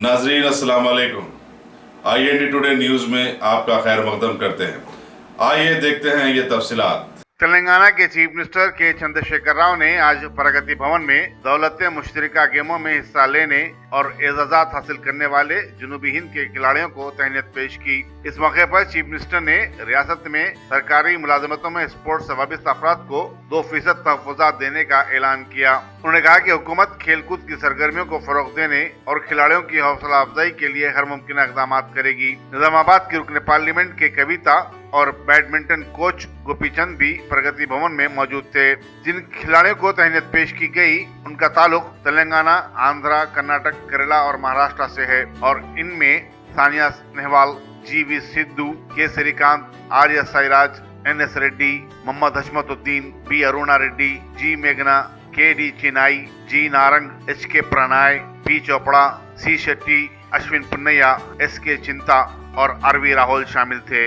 नाजरीन अस्सलाम वालेकुम। IND टुडे न्यूज़ में आपका खैर मकदम करते हैं। आइए देखते हैं ये तफसीलात। तेलंगाना के चीफ मिनिस्टर के चंद्रशेखर राव ने आज प्रगति भवन में दौलत मुश्तरका गेमों में हिस्सा लेने और एजाजात हासिल करने वाले जुनूबी हिंद के खिलाड़ियों को तहनीत पेश की। इस मौके पर चीफ मिनिस्टर ने रियासत में सरकारी मुलाजमतों में स्पोर्ट्स से वाबिस्ता अफराद को 2% तहफुजात देने का ऐलान किया। उन्होंने कहा कि हुकूमत खेलकूद की सरगर्मियों को फरोग देने और खिलाड़ियों की हौसला अफजाई के लिए हर मुमकिन इकदाम करेगी। निजामाबाद के रुकन पार्लियामेंट के कविता और बैडमिंटन कोच गोपीचंद भी प्रगति भवन में मौजूद थे। जिन खिलाड़ियों को तहनीत पेश की गई उनका ताल्लुक तेलंगाना, आंध्रा, कर्नाटक, केरला और महाराष्ट्र से है और इनमें सानिया नेहवाल, GV सिद्धू, के श्रीकांत, आर्य Sairaj, NS Reddy, Mohammad हशमतुद्दीन, B Aruna Reddy, G मेघना, KD चिनाई, G Narang, HK Pranay, P Chopra, C Shetty, Ashwin पुन्नैया, SK चिंता और RV राहुल शामिल थे।